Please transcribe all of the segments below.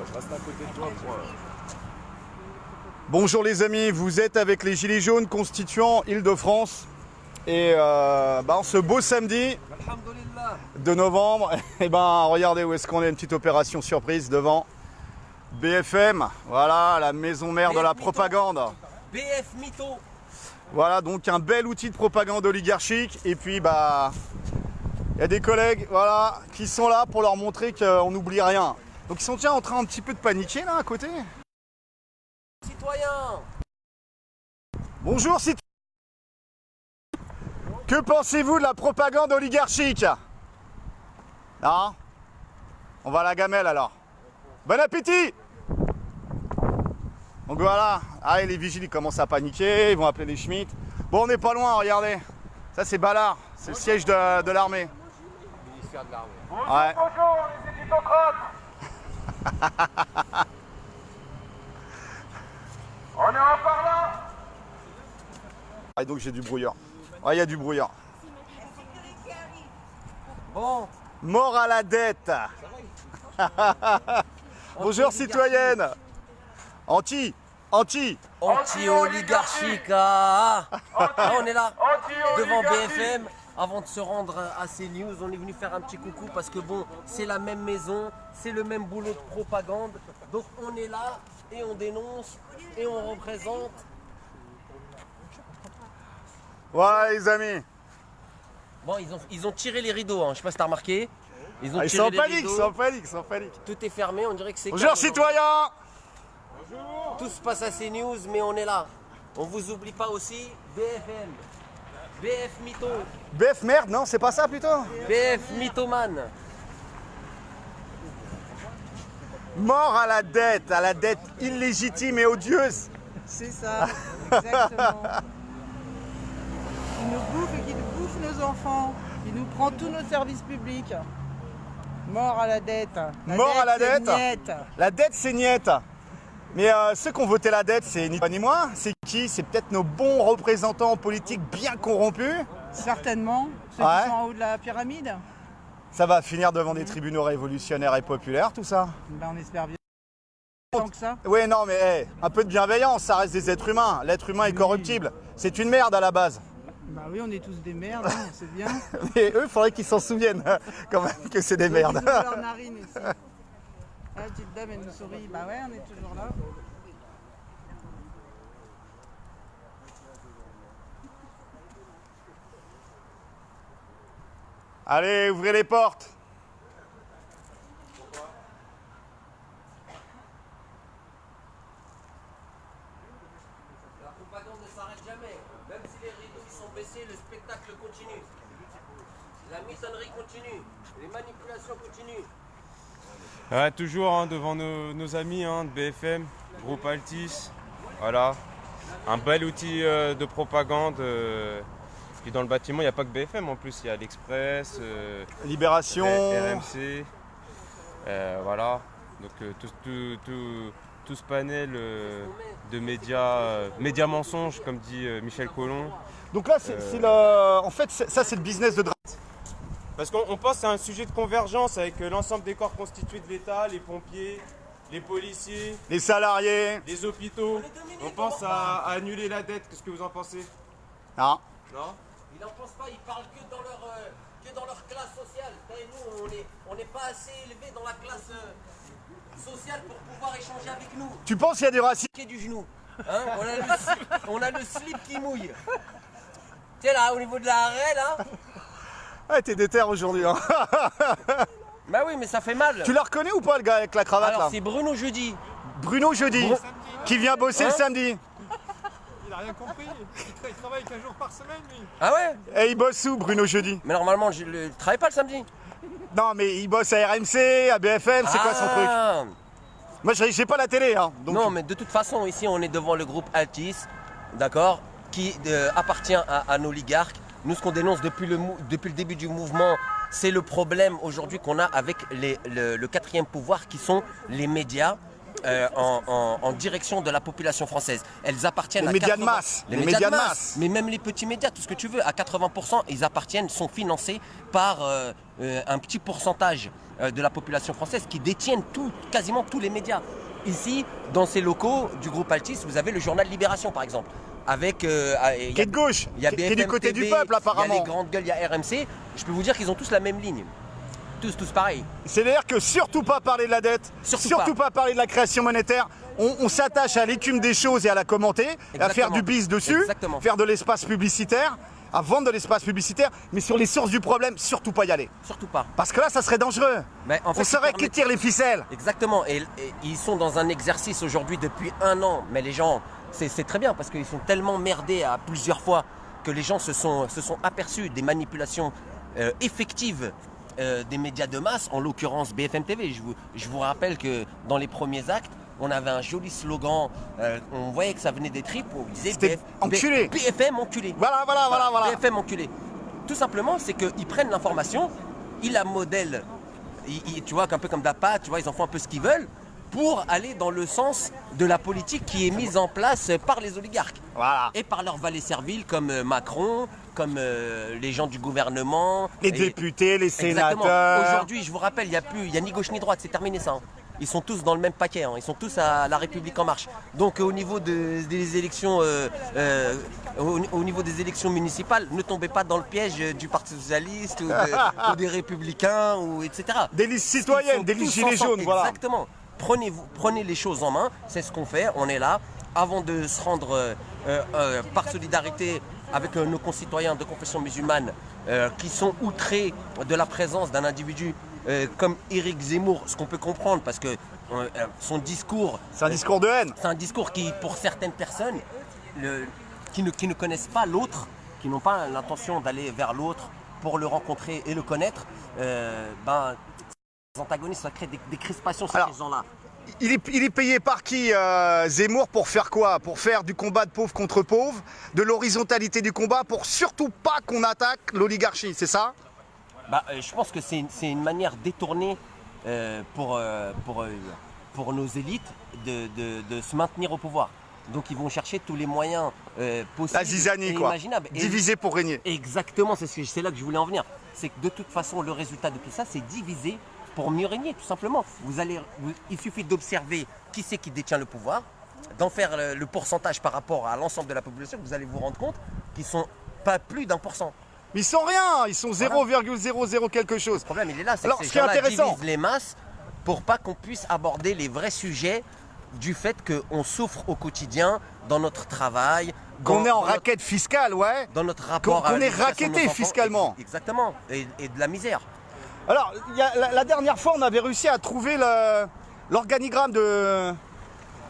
Je reste à côté de toi pour... Bonjour les amis, vous êtes avec les Gilets jaunes constituant Île-de-France. Et en ce beau samedi de novembre, et regardez où est-ce qu'on est, une petite opération surprise devant BFM, voilà la maison mère de la propagande. BF Mytho. Voilà donc un bel outil de propagande oligarchique. Et puis il y a des collègues voilà, qui sont là pour leur montrer qu'on n'oublie rien. Donc ils sont déjà en train un petit peu de paniquer là à côté. Citoyens. Bonjour citoyens. Que pensez-vous de la propagande oligarchique? Non? On va à la gamelle alors. Bon appétit! Donc voilà, les vigiles ils commencent à paniquer, ils vont appeler les Schmitt. Bon, on n'est pas loin, regardez. Ça c'est Ballard, c'est le siège de l'armée. Ministère de l'armée. Ouais. Bonjour les éditocrates. On est en parlant. Et donc j'ai du brouillard. Ouais, il y a du brouillard. Bon. Mort à la dette. Bonjour citoyenne. Anti-oligarchique. On est là, devant BFM. Avant de se rendre à CNews, on est venu faire un petit coucou parce que bon, c'est la même maison, c'est le même boulot de propagande. Donc on est là et on dénonce et on représente. Voilà les amis. Bon, ils ont tiré les rideaux, hein. Je sais pas si t'as remarqué. Ils ont Ils tiré sont en les panique, rideaux. ils sont en panique, ils sont en panique. Tout est fermé, on dirait que c'est... Bonjour calme. citoyens. Tout se passe à CNews, mais on est là. On vous oublie pas aussi, BFM, BF Mytho, BF merde, non, c'est pas ça plutôt. BF Mythoman. Mort à la dette illégitime et odieuse. C'est ça, exactement. Qui nous bouffe et qui nous bouffe nos enfants, qui nous prend tous nos services publics. Mort à la dette. Mort à la c'est dette. niette. La dette c'est niette. Mais ceux qui ont voté la dette, c'est ni toi ni moi. C'est qui? C'est peut-être nos bons représentants politiques bien corrompus. Certainement, ceux Ouais. qui sont en haut de la pyramide. Ça va finir devant des tribunaux révolutionnaires et populaires, tout ça. Ben, on espère bien. Tant que ça. Oui, non, mais un peu de bienveillance, ça reste des êtres humains. L'être humain est corruptible. C'est une merde à la base. Bah oui, on est tous des merdes, hein, c'est bien. Mais eux, il faudrait qu'ils s'en souviennent quand même que c'est des Ils merdes. ouvrent leurs narines ici. La petite dame, elle nous sourit. Bah ouais, on est toujours là. Allez, ouvrez les portes. La propagande ne s'arrête jamais. Même si les rideaux sont baissés, le spectacle continue. La mitonnerie continue. Les manipulations continuent. Ouais, toujours devant nos amis de BFM, groupe Altis. Voilà. Un bel outil de propagande. Puis dans le bâtiment, il n'y a pas que BFM en plus. Il y a l'Express, Libération. RMC. Voilà. Donc tout ce panel de médias mensonges, comme dit Michel Collomb. Donc là, en fait, ça c'est le business de Dra. Parce qu'on pense à un sujet de convergence avec l'ensemble des corps constitués de l'État, les pompiers, les policiers, Les salariés. les hôpitaux. On pense à annuler la dette. Qu'est-ce que vous en pensez? Non. Non? Ils n'en pensent pas, ils parlent que dans leur classe sociale. Et nous, on n'est pas assez élevés dans la classe sociale pour pouvoir échanger avec nous. Tu penses qu'il y a des racistes? Qui est du genou. Hein, on a le slip qui mouille. Tu sais là, au niveau de la raie là. Ouais, t'es déter aujourd'hui. Hein. Bah oui, mais ça fait mal. Tu l'as reconnu ou pas, le gars avec la cravate Alors là? c'est Bruno Jeudi. Bruno Jeudi, qui vient bosser Hein le samedi. Il a rien compris. Il travaille qu'un jour par semaine, lui. Ah ouais? Et il bosse où, Bruno Jeudi? Mais normalement, je ne travaille pas le samedi. Non, mais il bosse à RMC, à BFM, c'est quoi son truc? Ah. Moi, j'ai pas la télé, hein. Donc... Non, mais de toute façon, ici, on est devant le groupe Altis, d'accord, qui appartient à un oligarque. Nous, ce qu'on dénonce depuis le début du mouvement, c'est le problème aujourd'hui qu'on a avec le quatrième pouvoir, qui sont les médias. en direction de la population française. Elles appartiennent les à médias de masse. Les médias de masse. Mais même les petits médias, tout ce que tu veux, à 80%, ils appartiennent, sont financés par un petit pourcentage de la population française qui détiennent quasiment tous les médias. Ici, dans ces locaux du groupe Altis, vous avez le journal Libération, par exemple. Avec, qui est de gauche, qui est du côté du peuple apparemment. Il y a les grandes gueules, il y a RMC. Je peux vous dire qu'ils ont tous la même ligne. Tous pareil. C'est-à-dire que surtout pas parler de la dette, surtout pas parler de la création monétaire. On s'attache à l'écume des choses et à la commenter, à faire du biz dessus, faire de l'espace publicitaire, à vendre de l'espace publicitaire, mais sur les sources du problème, surtout pas y aller. Surtout pas. Parce que là, ça serait dangereux. Mais en fait, on saurait qui tire les ficelles. Exactement. Et ils sont dans un exercice aujourd'hui depuis 1 an, mais les gens, c'est très bien parce qu'ils sont tellement merdés à plusieurs fois que les gens se sont aperçus des manipulations effectives des médias de masse, en l'occurrence BFM TV. Je vous rappelle que dans les premiers actes, on avait un joli slogan, on voyait que ça venait des tripes, on disait enculé. BFM enculé. Voilà. BFM enculé. Tout simplement, c'est qu'ils prennent l'information, ils la modèlent, tu vois, un peu comme d'APA, tu vois, ils en font un peu ce qu'ils veulent, pour aller dans le sens de la politique qui est mise en place par les oligarques. Voilà. Et par leurs valets serviles comme Macron, comme les gens du gouvernement. Les députés, les sénateurs. Exactement. Aujourd'hui, je vous rappelle, il n'y a ni gauche ni droite, c'est terminé ça. Hein. Ils sont tous dans le même paquet, hein. Ils sont tous à La République En Marche. Donc au niveau des élections, au niveau des élections municipales, ne tombez pas dans le piège du Parti Socialiste ou des Républicains, etc. Des listes citoyennes, des listes gilets jaunes, voilà. Exactement. Prenez les choses en main, c'est ce qu'on fait, on est là. Avant de se rendre par solidarité avec nos concitoyens de confession musulmane qui sont outrés de la présence d'un individu comme Éric Zemmour, ce qu'on peut comprendre parce que son discours... C'est un discours de haine. C'est un discours qui, pour certaines personnes, qui ne connaissent pas l'autre, qui n'ont pas l'intention d'aller vers l'autre pour le rencontrer et le connaître, les antagonistes, ça crée des crispations chez ces gens-là. Il est payé par qui, Zemmour, pour faire quoi? Pour faire du combat de pauvre contre pauvre, de l'horizontalité du combat, pour surtout pas qu'on attaque l'oligarchie, c'est ça? Je pense que c'est une manière détournée pour nos élites de se maintenir au pouvoir. Donc ils vont chercher tous les moyens possibles la zizanie, et quoi. imaginables. Diviser pour régner. Exactement, c'est là que je voulais en venir. C'est que de toute façon, le résultat de tout ça, c'est diviser pour mieux régner, tout simplement. Il suffit d'observer qui c'est qui détient le pouvoir, d'en faire le pourcentage par rapport à l'ensemble de la population, vous allez vous rendre compte qu'ils sont pas plus d'1%. Ils sont rien, ils sont 0,00 quelque chose. Le problème, il est là, c'est que ces gens-là divisent les masses pour pas qu'on puisse aborder les vrais sujets du fait qu'on souffre au quotidien dans notre travail. Qu'on est en raquette fiscale, ouais. Dans notre rapport qu'on est racketté fiscalement. Exactement, et de la misère. Alors, la dernière fois, on avait réussi à trouver l'organigramme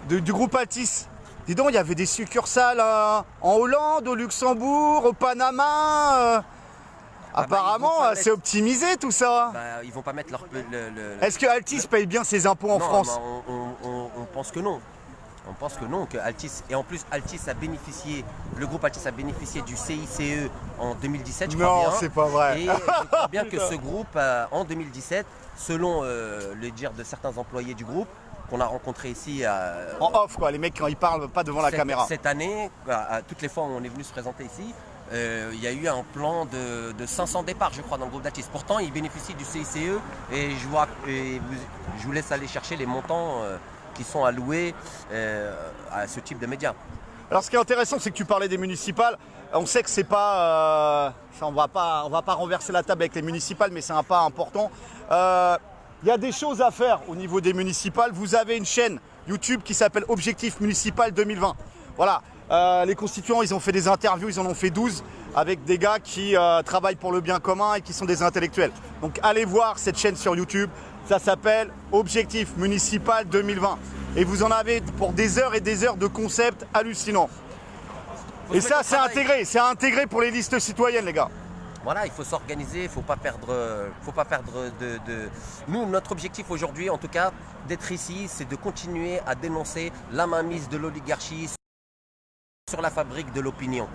du groupe Altis. Dis donc, il y avait des succursales en Hollande, au Luxembourg, au Panama. Apparemment, c'est optimisé tout ça. Ils vont pas mettre leur... Est-ce que Altis paye bien ses impôts en France? On pense que non. On pense que non, que Altis, et en plus Altis a bénéficié, le groupe Altis a bénéficié du CICE en 2017, je crois bien. Non, c'est pas vrai. Et je crois bien que ce groupe, en 2017, selon le dire de certains employés du groupe, qu'on a rencontré ici en off, quoi, les mecs quand ils parlent pas devant la caméra. Cette année, toutes les fois où on est venu se présenter ici, il y a eu un plan de 500 départs, je crois, dans le groupe d'Altis. Pourtant, ils bénéficient du CICE et je vous laisse aller chercher les montants qui sont alloués à ce type de médias. Alors, ce qui est intéressant, c'est que tu parlais des municipales. On sait que c'est pas, on va pas renverser la table avec les municipales, mais c'est un pas important. Il y a des choses à faire au niveau des municipales. Vous avez une chaîne YouTube qui s'appelle Objectif Municipal 2020. Voilà, les constituants, ils ont fait des interviews, ils en ont fait 12 avec des gars qui travaillent pour le bien commun et qui sont des intellectuels. Donc allez voir cette chaîne sur YouTube, ça s'appelle Objectif Municipal 2020. Et vous en avez pour des heures et des heures de concepts hallucinants. Et ça, c'est intégré pour les listes citoyennes, les gars. Voilà, il faut s'organiser, il ne faut pas perdre de... Nous, notre objectif aujourd'hui, en tout cas, d'être ici, c'est de continuer à dénoncer la mainmise de l'oligarchie sur la fabrique de l'opinion.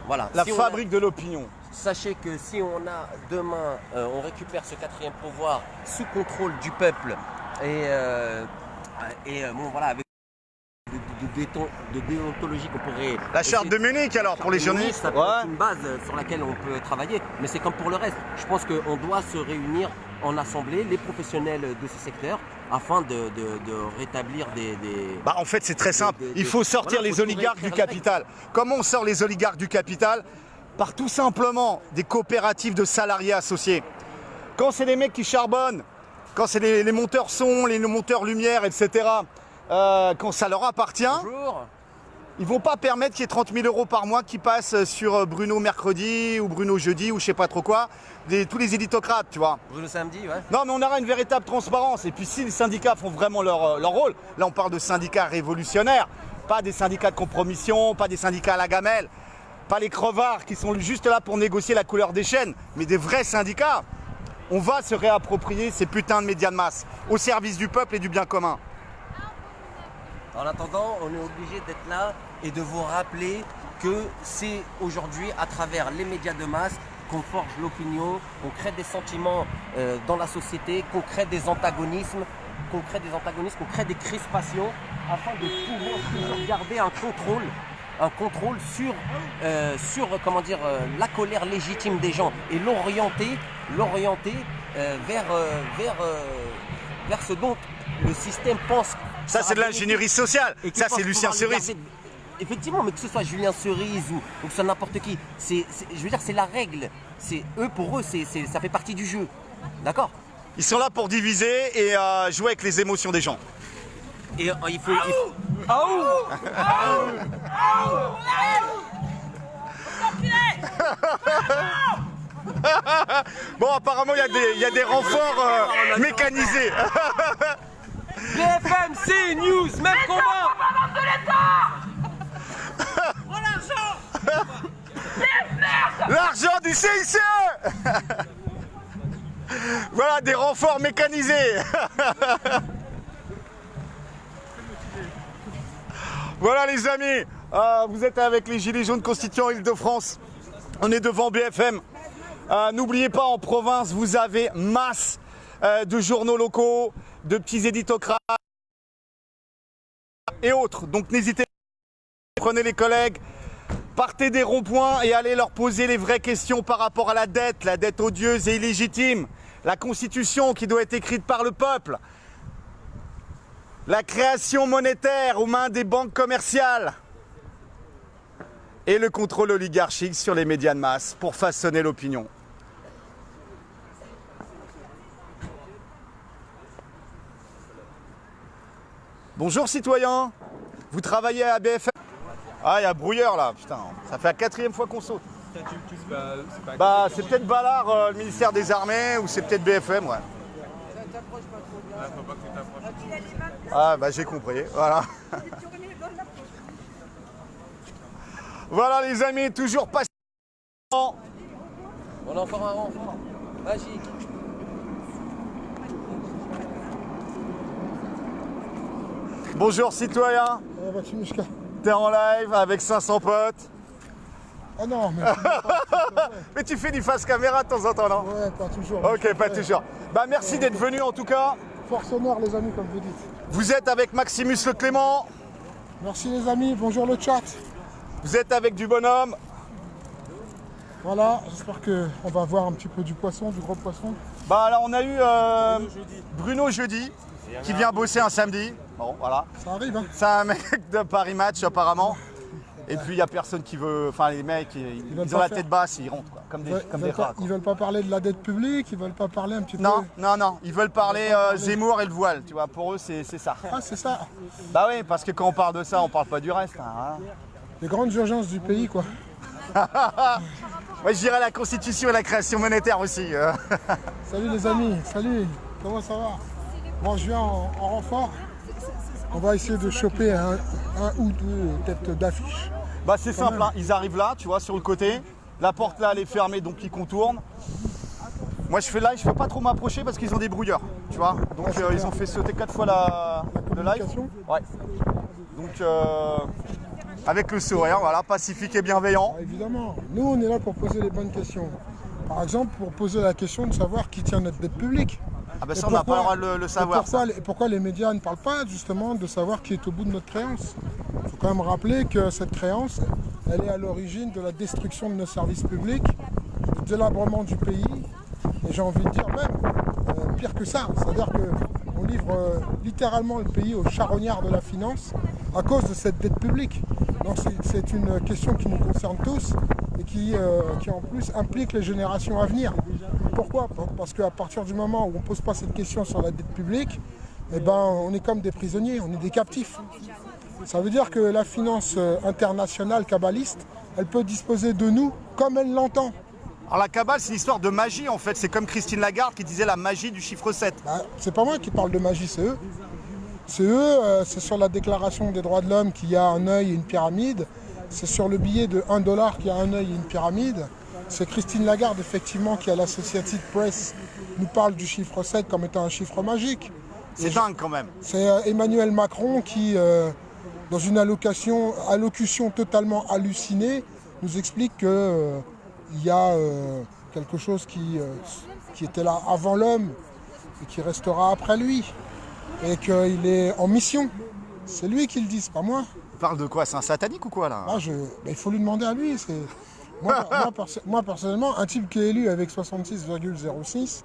Voilà. La fabrique de l'opinion. Sachez que si on a demain, on récupère ce 4e pouvoir sous contrôle du peuple et bon, voilà, avec de déontologie qu'on pourrait... La charte de Munich alors pour les journalistes. Ça peut être une base sur laquelle on peut travailler, mais c'est comme pour le reste. Je pense qu'on doit se réunir en assemblée, les professionnels de ce secteur, afin de rétablir des... Bah en fait c'est très simple, il faut sortir les oligarques du capital. Comment on sort les oligarques du capital? Par tout simplement des coopératives de salariés associés. Quand c'est les mecs qui charbonnent, quand c'est les monteurs son, les monteurs lumière, etc., quand ça leur appartient, Bonjour. ils vont pas permettre qu'il y ait 30 000 € par mois qui passent sur Bruno mercredi ou Bruno jeudi ou je sais pas trop quoi, tous les élitocrates, tu vois. Bruno samedi, ouais. Non, mais on aura une véritable transparence. Et puis si les syndicats font vraiment leur rôle, là on parle de syndicats révolutionnaires, pas des syndicats de compromission, pas des syndicats à la gamelle, pas les crevards qui sont juste là pour négocier la couleur des chaînes, mais des vrais syndicats. On va se réapproprier ces putains de médias de masse au service du peuple et du bien commun. En attendant, on est obligé d'être là et de vous rappeler que c'est aujourd'hui à travers les médias de masse qu'on forge l'opinion, qu'on crée des sentiments dans la société, qu'on crée des antagonismes, qu'on crée des crispations afin de pouvoir toujours garder un contrôle sur comment dire, la colère légitime des gens et l'orienter vers ce dont le système pense. Ça c'est de l'ingénierie sociale, ça c'est Lucien Cerise. Effectivement, mais que ce soit Julien Cerise ou que ce soit n'importe qui, je veux dire, c'est la règle. Pour eux, ça fait partie du jeu. D'accord? Ils sont là pour diviser et jouer avec les émotions des gens. Et il faut... Bon, apparemment, il y a des renforts mécanisés. BFM, c'est news, même combat. L'argent du CICE. Voilà, des renforts mécanisés. Voilà les amis, vous êtes avec les Gilets jaunes constituant Île-de-France. On est devant BFM. N'oubliez pas, en province, vous avez masse de journaux locaux, de petits éditocrates et autres. Donc n'hésitez pas, prenez les collègues, partez des ronds-points et allez leur poser les vraies questions par rapport à la dette odieuse et illégitime, la constitution qui doit être écrite par le peuple, la création monétaire aux mains des banques commerciales et le contrôle oligarchique sur les médias de masse pour façonner l'opinion. Bonjour citoyens, vous travaillez à BFM? Ah, il y a brouilleur là, putain, ça fait la 4e fois qu'on saute. Bah, c'est peut-être Ballard, le ministère des Armées, ou c'est peut-être BFM, ouais. Ah, bah j'ai compris, voilà. Voilà les amis, toujours patient. On a encore un renfort magique. Bonjour citoyen, t'es en live avec 500 potes. Ah non, mais... Mais tu fais du face caméra de temps en temps, non? Ouais, pas toujours. Ok, pas toujours. Bah merci d'être venu en tout cas. Force honneur les amis, comme vous dites. Vous êtes avec Maximus Le Clément. Merci les amis, bonjour le chat. Vous êtes avec du bonhomme. Voilà, j'espère qu'on va voir un petit peu du poisson, du gros poisson. Bah là on a eu Bruno jeudi qui vient bosser un samedi. Bon voilà. Ça arrive hein. C'est un mec de Paris Match apparemment. Et puis il n'y a personne qui veut. Enfin les mecs ils ont la tête basse, ils rentrent quoi. Comme des rats. Ils veulent pas parler de la dette publique, ils veulent pas parler un petit peu. Non, ils veulent parler Zemmour et le voile, tu vois, pour eux c'est ça. Ah c'est ça. Bah oui, parce que quand on parle de ça, on parle pas du reste. Hein. Les grandes urgences du pays quoi. Moi je dirais la constitution et la création monétaire aussi. Salut les amis, salut, comment ça va? Bon je viens en renfort. On va essayer de choper un ou deux têtes d'affiche. Bah c'est simple, hein. Ils arrivent là, tu vois, sur le côté. La porte là elle est fermée donc ils contournent. Moi je fais live, je peux pas trop m'approcher parce qu'ils ont des brouilleurs, tu vois. Donc ils ont fait sauter 4 fois le live. Ouais. Donc avec le sourire, voilà, pacifique et bienveillant. Ah, évidemment, nous on est là pour poser les bonnes questions. Par exemple, pour poser la question de savoir qui tient notre dette publique. Ah bah Et ça, on n'a pas le droit pourquoi- de le et savoir. pourquoi les médias ne parlent pas justement de savoir qui est au bout de notre créance? Il faut quand même rappeler que cette créance, elle est à l'origine de la destruction de nos services publics, du délabrement du pays, et j'ai envie de dire même pire que ça, c'est-à-dire qu'on livre littéralement le pays au charognard de la finance à cause de cette dette publique. Donc c'est une question qui nous concerne tous et qui en plus implique les générations à venir. Pourquoi? Parce qu'à partir du moment où on ne pose pas cette question sur la dette publique, eh ben, on est comme des prisonniers, on est des captifs. Ça veut dire que la finance internationale kabbaliste, elle peut disposer de nous comme elle l'entend. Alors la Kabbale, c'est une histoire de magie en fait. C'est comme Christine Lagarde qui disait la magie du chiffre 7. Bah, c'est pas moi qui parle de magie, c'est eux. C'est eux, c'est sur la déclaration des droits de l'homme qu'il y a un œil et une pyramide. C'est sur le billet de 1 dollar qu'il y a un œil et une pyramide. C'est Christine Lagarde, effectivement, qui à l'Associated Press nous parle du chiffre 7 comme étant un chiffre magique. C'est dingue quand même. C'est Emmanuel Macron qui, dans une allocution totalement hallucinée, nous explique que il y a quelque chose qui était là avant l'homme et qui restera après lui. Et qu'il est en mission. C'est lui qui le dit, c'est pas moi. Il parle de quoi? C'est un satanique ou quoi là? Il faut lui demander à lui. Moi, personnellement, un type qui est élu avec 66,06,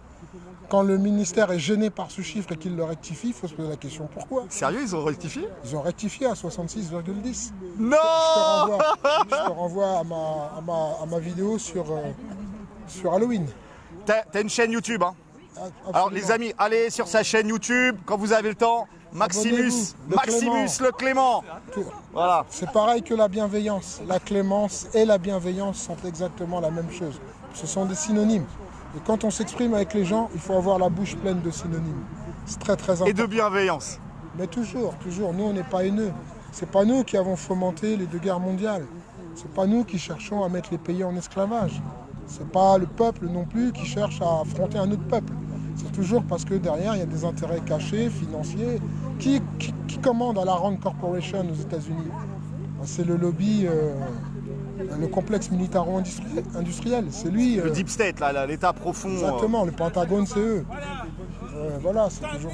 quand le ministère est gêné par ce chiffre et qu'il le rectifie, il faut se poser la question pourquoi. Sérieux, ils ont rectifié? Ils ont rectifié à 66,10. Non! Je te renvoie à ma vidéo sur Halloween. T'as une chaîne YouTube, hein? Absolument. Alors les amis, allez sur sa chaîne YouTube quand vous avez le temps. Maximus le Clément. Voilà. C'est pareil que la bienveillance. La clémence et la bienveillance sont exactement la même chose. Ce sont des synonymes. Et quand on s'exprime avec les gens, il faut avoir la bouche pleine de synonymes. C'est très très important. Et de bienveillance. Mais toujours. Nous, on n'est pas haineux. C'est pas nous qui avons fomenté les 2 guerres mondiales. C'est pas nous qui cherchons à mettre les pays en esclavage. C'est pas le peuple non plus qui cherche à affronter un autre peuple. C'est toujours parce que derrière, il y a des intérêts cachés, financiers, qui commandent à la Rand Corporation aux États-Unis. C'est le lobby, le complexe militaro-industriel. C'est lui. Le Deep State, là, l'état profond. Exactement, le Pentagone, c'est eux. Voilà, c'est toujours.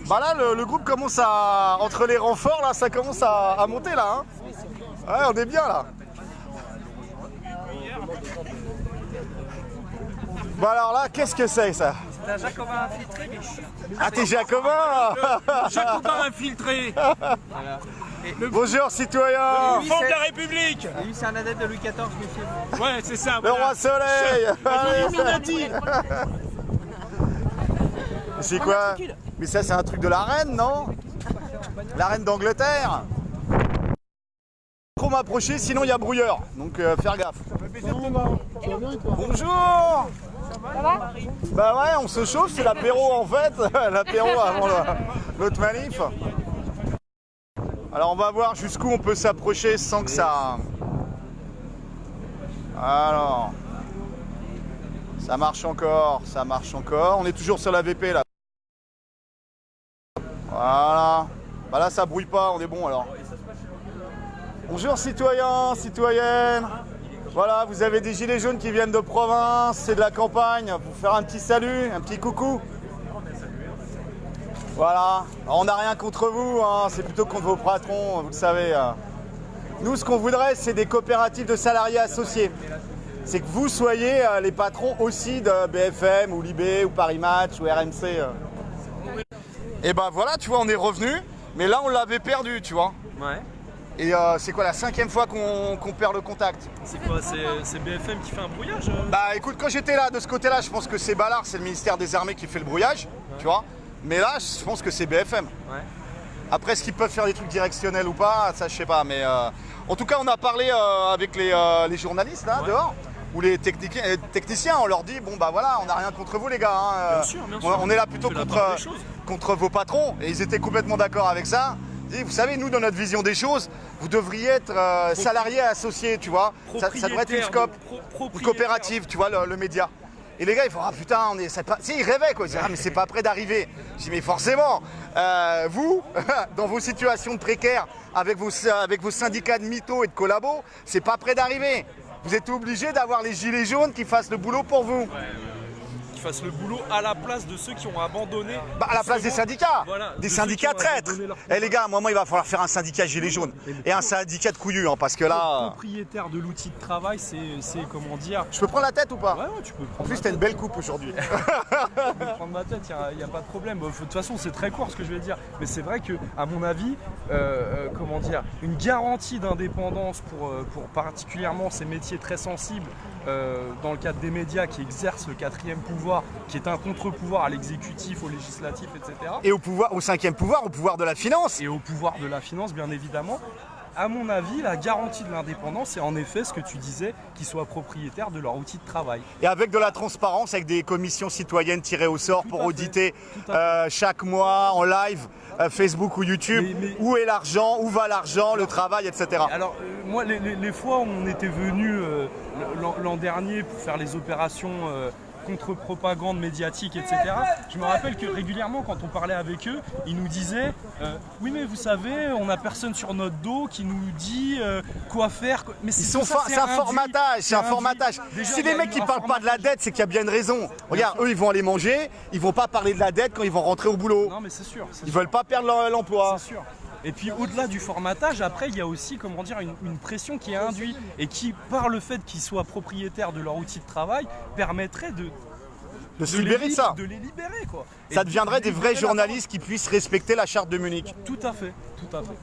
Bah là, le groupe commence à. Entre les renforts, là, ça commence à monter, là. Hein. Ouais, on est bien, là. Bon alors là, qu'est-ce que c'est ça? C'est un jacobin infiltré, mais chut. Ah t'es jacobin? Jacobin infiltré. Voilà. Bonjour citoyens. Enfant de la République. Et lui c'est un adepte de Louis XIV, méfiez-vous. Ouais, c'est ça. Le roi soleil. Illuminati. C'est quoi? Mais ça c'est un truc de la reine, non? La reine d'Angleterre. Trop m'approcher, sinon il y a brouilleur. Donc faire gaffe. Bonjour. Ça va? Bah ouais, on se chauffe, c'est l'apéro en fait. L'apéro avant l'autre manif. Alors on va voir jusqu'où on peut s'approcher sans que ça... Alors... Ça marche encore, ça marche encore. On est toujours sur la VP là. Voilà. Bah là ça brouille pas, on est bon alors. Bonjour citoyens, citoyennes. Voilà, vous avez des gilets jaunes qui viennent de province, c'est de la campagne, pour faire un petit salut, un petit coucou. Voilà, alors, on n'a rien contre vous, hein, c'est plutôt contre vos patrons, vous le savez. Nous, ce qu'on voudrait, c'est des coopératives de salariés associés. C'est que vous soyez les patrons aussi de BFM ou Libé ou Paris Match ou RMC. Et ben voilà, tu vois, on est revenu, mais là on l'avait perdu, tu vois. Ouais. Et c'est quoi la 5e fois qu'on perd le contact? C'est quoi? C'est BFM qui fait un brouillage? Bah écoute, quand j'étais là, de ce côté-là, je pense que c'est Ballard, c'est le ministère des Armées qui fait le brouillage, tu vois. Mais là, je pense que c'est BFM. Ouais. Après, est-ce qu'ils peuvent faire des trucs directionnels ou pas? Ça, je sais pas. Mais en tout cas, on a parlé avec les journalistes là, dehors, ou les techniciens. On leur dit, bon bah voilà, on n'a rien contre vous les gars. Hein. Bien sûr. On est là plutôt contre vos patrons. Et ils étaient complètement d'accord avec ça. Vous savez, nous, dans notre vision des choses, vous devriez être salarié associé, tu vois. Ça devrait être une scope, une coopérative, tu vois, le média. Et les gars, ils font, ah putain, ils rêvaient quoi. Ils disaient, ah mais c'est pas près d'arriver. Je dis, mais forcément, vous, dans vos situations de précaires, avec vos syndicats de mythos et de collabos, c'est pas près d'arriver. Vous êtes obligé d'avoir les gilets jaunes qui fassent le boulot pour vous. fasse le boulot à la place de ceux qui ont abandonné. Bah, à la place des syndicats. Voilà, des de syndicats ceux qui ont traîtres. abandonné leur Eh les gars, à un moment, il va falloir faire un syndicat gilet jaune. Et un syndicat de couillus, hein, parce que là... Propriétaire de l'outil de travail, c'est comment dire. Je peux prendre la tête ou pas? Ouais, tu peux prendre. En plus, t'as une belle coupe aujourd'hui. Je peux prendre ma tête, il n'y a pas de problème. De toute façon, c'est très court ce que je vais dire. Mais c'est vrai que, à mon avis, comment dire, une garantie d'indépendance pour particulièrement ces métiers très sensibles, dans le cadre des médias qui exercent le 4e pouvoir, qui est un contre-pouvoir à l'exécutif, au législatif, etc. Et au 5e pouvoir, au pouvoir de la finance. Et au pouvoir de la finance, bien évidemment. À mon avis, la garantie de l'indépendance, c'est en effet ce que tu disais, qu'ils soient propriétaires de leur outil de travail. Et avec de la transparence, avec des commissions citoyennes tirées au sort pour auditer chaque mois en live, Facebook ou YouTube, où est l'argent, où va l'argent, le travail, etc. Alors, moi, les fois où on était venu l'an dernier pour faire les opérations contre-propagande médiatique, etc. Je me rappelle que régulièrement, quand on parlait avec eux, ils nous disaient oui, mais vous savez, on n'a personne sur notre dos qui nous dit quoi faire. Mais c'est un formatage, c'est un formatage. Si les mecs ne parlent pas de la dette, c'est qu'il y a bien une raison. Regarde, eux, ils vont aller manger, ils vont pas parler de la dette quand ils vont rentrer au boulot. Non, mais c'est sûr. Ils veulent pas perdre l'emploi. C'est sûr. Et puis au-delà du formatage, après il y a aussi, comment dire, une pression qui est induite et qui, par le fait qu'ils soient propriétaires de leur outil de travail, permettrait de se libérer de ça. De les libérer, quoi. Ça deviendrait des vrais journalistes qui puissent respecter la charte de Munich. Tout à fait, tout à fait.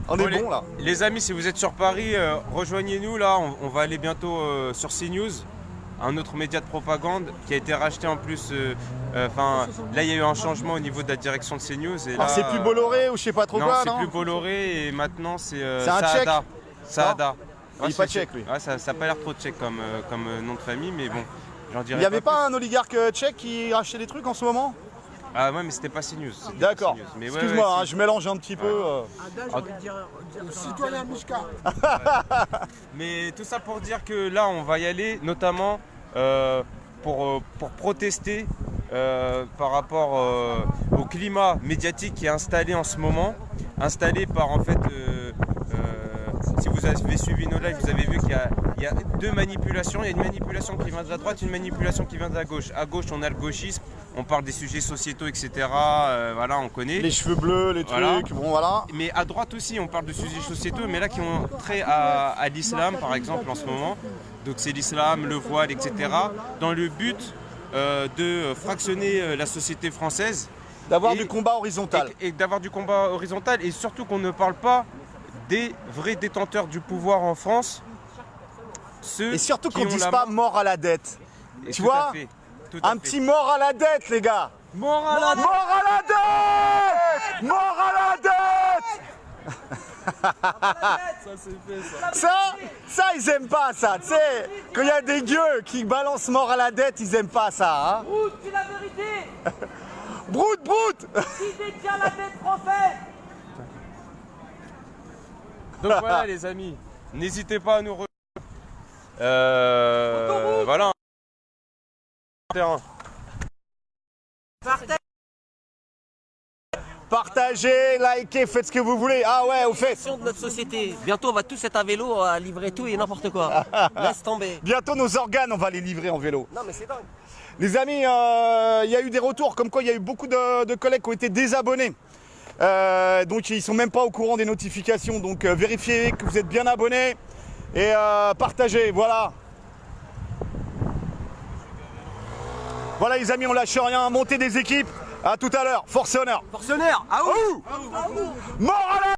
On est bon là. Les amis, si vous êtes sur Paris, rejoignez-nous là, on va aller bientôt sur CNews, un autre média de propagande qui a été racheté en plus. Là, il y a eu un changement au niveau de la direction de CNews. Et là, c'est plus Bolloré ou je sais pas trop quoi, non? C'est plus Bolloré et maintenant c'est Saada. Saada. Il n'est pas tchèque, lui. Ouais, ça n'a pas l'air trop tchèque comme nom de famille, mais bon, j'en dirais. Il n'y avait pas un oligarque tchèque qui rachetait des trucs en ce moment? Ah ouais, mais c'était pas CNews. D'accord. Excuse-moi, je mélange un petit peu. Citoyen Mishka. Mais tout ça pour dire que là, on va y aller, notamment pour protester par rapport au climat médiatique qui est installé en ce moment, installé par en fait. Si vous avez suivi nos lives, vous avez vu qu'il y a deux manipulations. Il y a une manipulation qui vient de la droite, une manipulation qui vient de la gauche. À gauche, on a le gauchisme, on parle des sujets sociétaux, etc. Voilà, on connaît. Les cheveux bleus, les trucs, bon voilà. Mais à droite aussi, on parle de sujets sociétaux, mais là qui ont trait à l'islam, par exemple, en ce moment. Donc c'est l'islam, le voile, etc. Dans le but de fractionner la société française. D'avoir du combat horizontal. Et d'avoir du combat horizontal, et surtout qu'on ne parle pas des vrais détenteurs du pouvoir en France. Et surtout qu'on ne dise pas mort à la dette. Tu vois, un petit mort à la dette, les gars. Mort à la dette. Mort à la dette. Mort à la dette. Ça, ils aiment pas ça. Tu sais, quand il y a des gueux qui balancent mort à la dette, ils aiment pas ça. Hein. Broute, dis la vérité. Broute, broute. Qui détient la dette française? Donc voilà les amis, n'hésitez pas à nous rejoindre. Voilà. Partagez, likez, faites ce que vous voulez. Ah ouais, au fait. De notre société. Bientôt on va tous être à vélo, à livrer tout et n'importe quoi. Laisse tomber. Bientôt nos organes, on va les livrer en vélo. Non mais c'est dingue. Les amis, il y a eu des retours comme quoi il y a eu beaucoup de collègues qui ont été désabonnés. Donc ils sont même pas au courant des notifications, donc vérifiez que vous êtes bien abonnés et partagez, voilà. Voilà les amis, on lâche rien, montez des équipes, à tout à l'heure, force et honneur. Force et honneur, Mort à la